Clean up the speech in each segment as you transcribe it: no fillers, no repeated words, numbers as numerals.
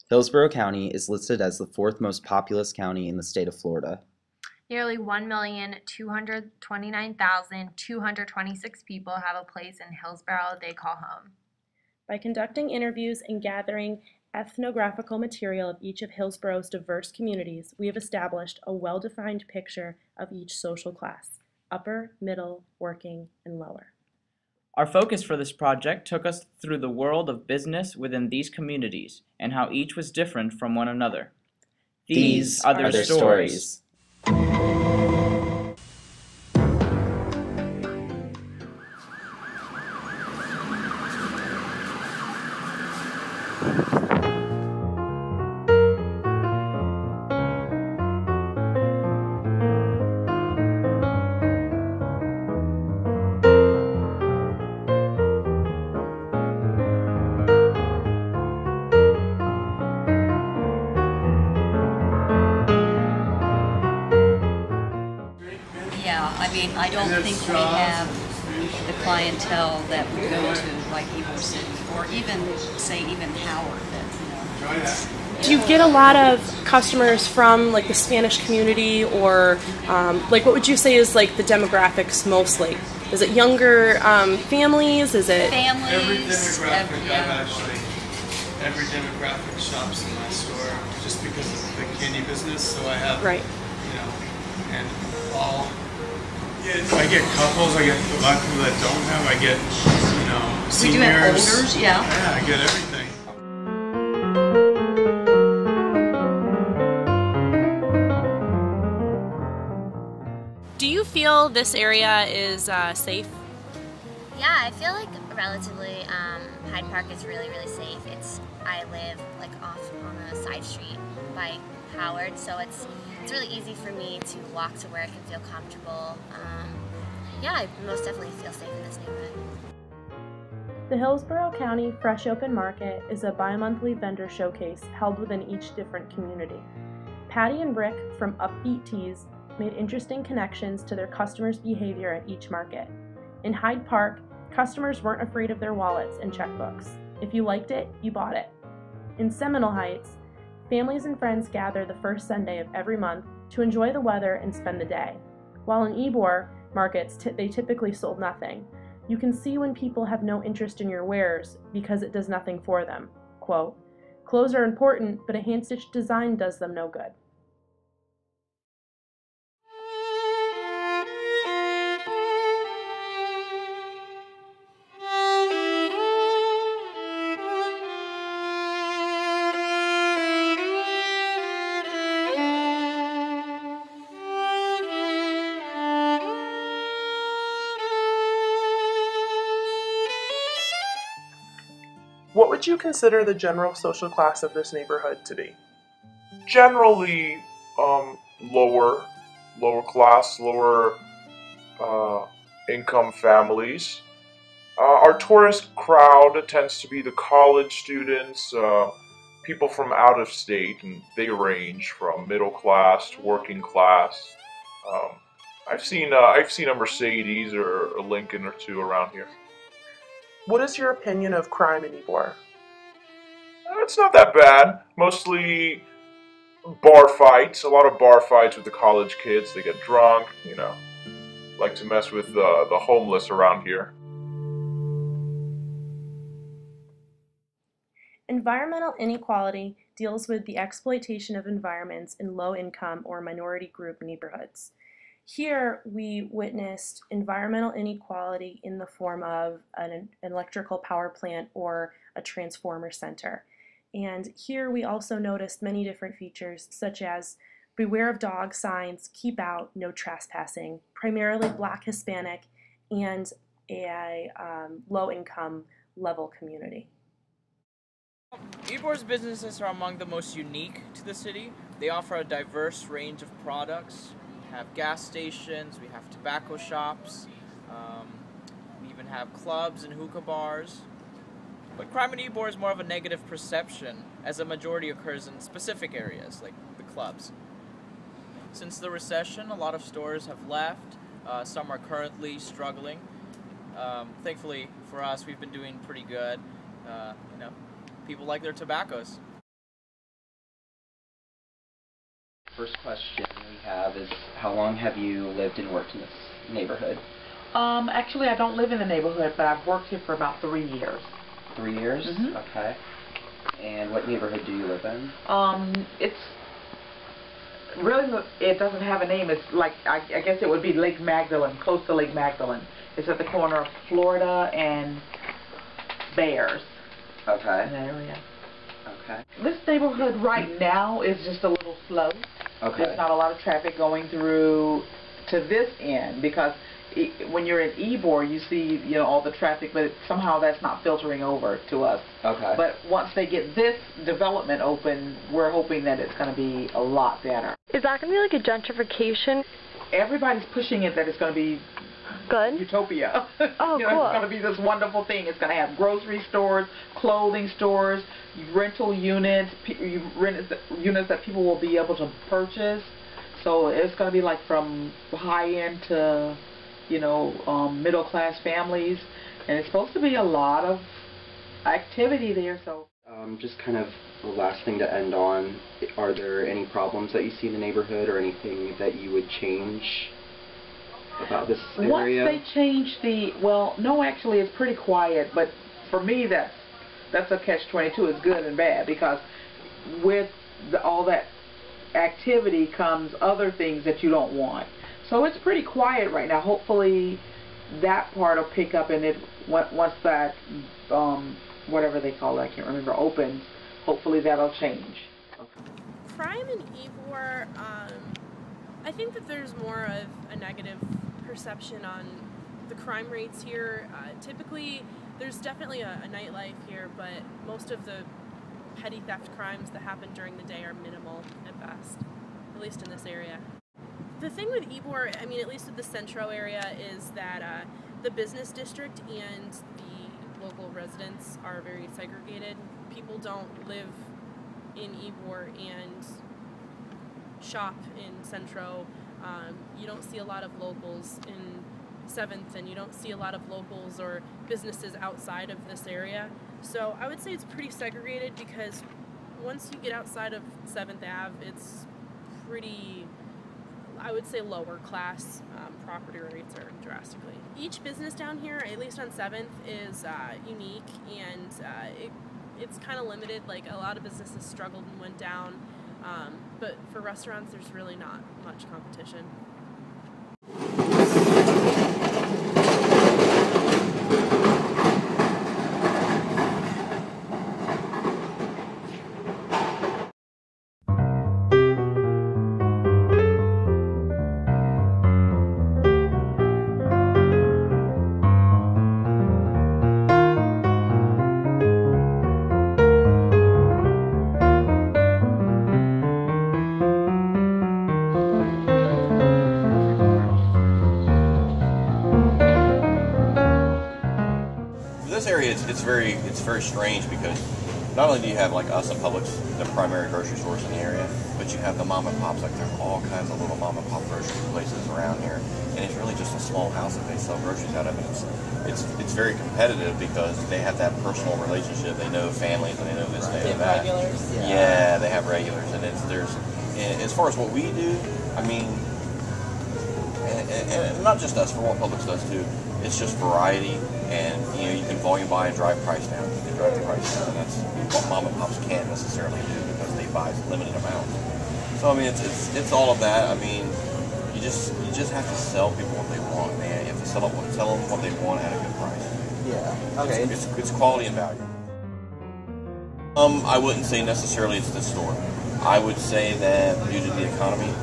Hillsborough County is listed as the fourth most populous county in the state of Florida. Nearly 1,229,226 people have a place in Hillsborough they call home. By conducting interviews and gathering ethnographical material of each of Hillsborough's diverse communities, we have established a well-defined picture of each social class: upper, middle, working, and lower. Our focus for this project took us through the world of business within these communities and how each was different from one another. These are their stories. Yeah, I mean, I don't think we have the clientele that we go to like Ybor City or even, say, even Howard. Do you get a lot of customers from like the Spanish community, or like what would you say is like the demographics mostly? Is it younger families? Is it Families? Every demographic shops in my store just because of the candy business. So I have, right? And all. I get couples. I get a lot of people that don't have. I get, seniors. We do have olders, yeah. Yeah, I get everything. Do you feel this area is safe? Yeah, I feel like relatively Hyde Park is really, really safe. I live like off on a side street by Howard, so it's really easy for me to walk to work and feel comfortable. Yeah, I most definitely feel safe in this neighborhood. The Hillsborough County Fresh Open Market is a bi-monthly vendor showcase held within each different community. Patty and Rick from Upbeat Teas made interesting connections to their customers' behavior at each market. In Hyde Park, customers weren't afraid of their wallets and checkbooks. If you liked it, you bought it. In Seminole Heights, families and friends gather the first Sunday of every month to enjoy the weather and spend the day. While in Ybor markets, they typically sold nothing. You can see when people have no interest in your wares because it does nothing for them. Quote, "Clothes are important, but a hand-stitched design does them no good." What would you consider the general social class of this neighborhood to be? Generally, lower class, lower income families. Our tourist crowd tends to be the college students, people from out of state, and they range from middle class to working class. I've seen a Mercedes or a Lincoln or two around here. What is your opinion of crime in Ybor? It's not that bad. Mostly bar fights. A lot of bar fights with the college kids. They get drunk, like to mess with the homeless around here. Environmental inequality deals with the exploitation of environments in low-income or minority group neighborhoods. Here, we witnessed environmental inequality in the form of an electrical power plant or a transformer center. And here we also noticed many different features such as beware of dog signs, keep out, no trespassing, primarily Black, Hispanic, and a low-income level community. Ybor's businesses are among the most unique to the city. They offer a diverse range of products. We have gas stations, we have tobacco shops, we even have clubs and hookah bars. But crime in Ybor is more of a negative perception, as a majority occurs in specific areas, like the clubs. Since the recession, a lot of stores have left. Some are currently struggling. Thankfully for us, we've been doing pretty good. People like their tobaccos. first question we have is, how long have you lived and worked in this neighborhood? Actually, I don't live in the neighborhood, but I've worked here for about 3 years. 3 years? Mhm. Okay. And what neighborhood do you live in? It's really, it doesn't have a name. It's like, I guess it would be Lake Magdalene, close to Lake Magdalene. It's at the corner of Florida and Bears. Okay. In that area. Okay. This neighborhood right now is just a little slow. Okay. There's not a lot of traffic going through to this end, because when you're in Ybor, you see, you know, all the traffic, but somehow that's not filtering over to us. Okay. But once they get this development open, we're hoping that it's going to be a lot better. Is that going to be like a gentrification? Everybody's pushing it that it's going to be Good. utopia. Oh, you know, cool. It's going to be this wonderful thing. It's going to have grocery stores, clothing stores, rental units, units that people will be able to purchase. So it's going to be like from high end to, you know, middle class families, and it's supposed to be a lot of activity there. So just kind of the last thing to end on, are there any problems that you see in the neighborhood, or anything that you would change about this area? Once they change the, well, no, actually it's pretty quiet, but for me that's a catch-22. It's good and bad, because with all that activity comes other things that you don't want. So it's pretty quiet right now. Hopefully that part will pick up, and it once that whatever they call it, I can't remember, opens, hopefully that'll change. Crime in Ybor, I think that there's more of a negative perception on the crime rates here. Typically, there's definitely a nightlife here, but most of the petty theft crimes that happen during the day are minimal at best, at least in this area. The thing with Ybor, I mean, at least with the Centro area, is that the business district and the local residents are very segregated. People don't live in Ybor and shop in Centro. You don't see a lot of locals in 7th, and you don't see a lot of locals or businesses outside of this area. So I would say it's pretty segregated, because once you get outside of 7th Ave, it's pretty, I would say, lower class. Property rates are drastically. Each business down here, at least on 7th, is unique, and it's kind of limited. Like, a lot of businesses struggled and went down, but for restaurants, there's really not much competition. This area, it's very strange, because not only do you have like us and Publix, the primary grocery stores in the area, but you have the mom and pops. Like, there's all kinds of little mom and pop grocery places around here, and it's really just a small house that they sell groceries out of. And it's very competitive, because they have that personal relationship. They know families, and they know this, they know that. Regulars. Yeah, they have regulars, and and as far as what we do, I mean, and not just us, for what Publix does too. It's just variety, and you know, you can volume buy and drive price down. You can drive the price down, and that's what mom and pops can't necessarily do, because they buy limited amounts. So I mean, it's all of that. I mean, you just have to sell people what they want, man. You have to sell them what they want at a good price. Yeah. Okay. It's quality and value. I wouldn't say necessarily it's the store. I would say that due to the economy,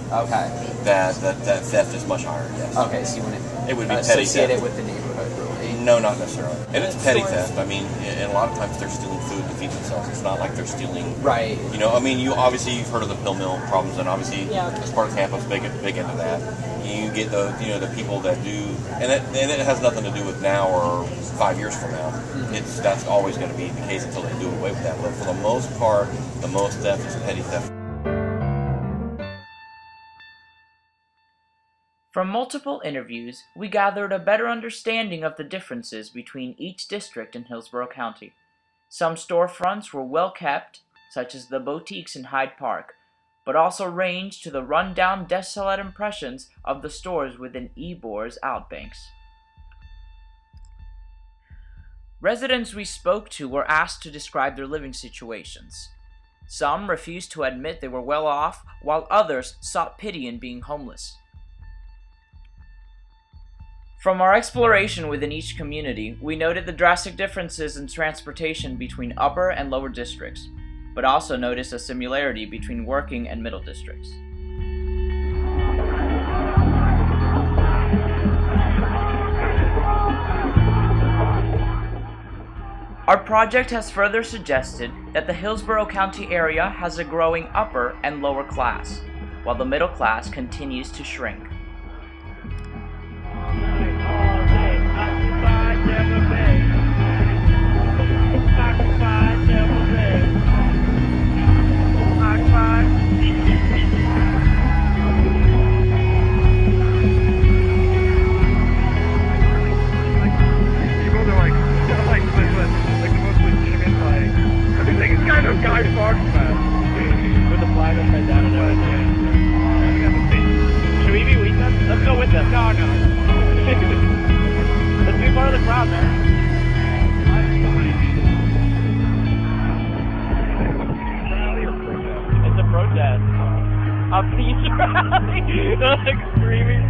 Okay. that theft is much higher. Yes. Okay, so you wouldn't It would be petty associate theft. it with the neighborhood, really? No, not necessarily. And it's petty theft. I mean, and a lot of times they're stealing food to feed themselves. It's not like they're stealing. Right. You know, I mean, you've heard of the pill mill problems, and obviously, as part of Tampa, it's big into that. You get the people that do, and it has nothing to do with now or 5 years from now. Mm-hmm. That's always going to be the case until they do away with that. But for the most part, the most theft is petty theft. From multiple interviews, we gathered a better understanding of the differences between each district in Hillsborough County. Some storefronts were well kept, such as the boutiques in Hyde Park, but also range to the run-down, desolate impressions of the stores within Ybor's outbanks. Residents we spoke to were asked to describe their living situations. Some refused to admit they were well off, while others sought pity in being homeless. From our exploration within each community, we noted the drastic differences in transportation between upper and lower districts, but also noticed a similarity between working and middle districts. Our project has further suggested that the Hillsborough County area has a growing upper and lower class, while the middle class continues to shrink. Should we be with them? Let's go with them. No, no. Let's be part of the crowd, man. It's a protest. A peace rally. Like screaming.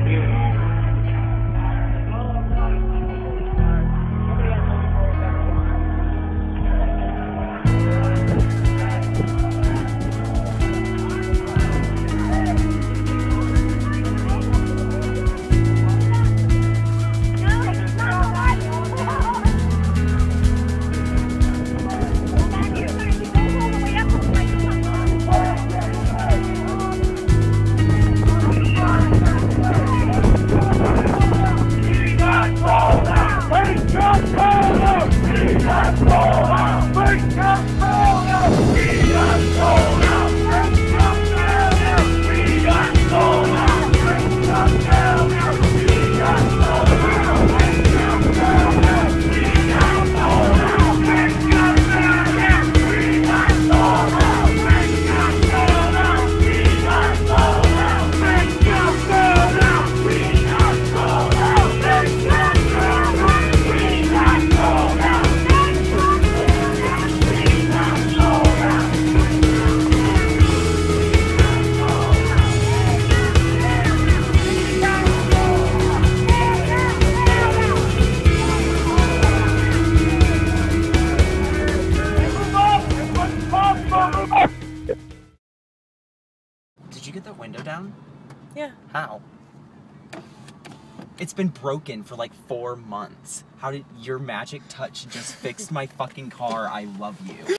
Did you get that window down? Yeah. How? It's been broken for like 4 months. How did your magic touch just fix my fucking car? I love you.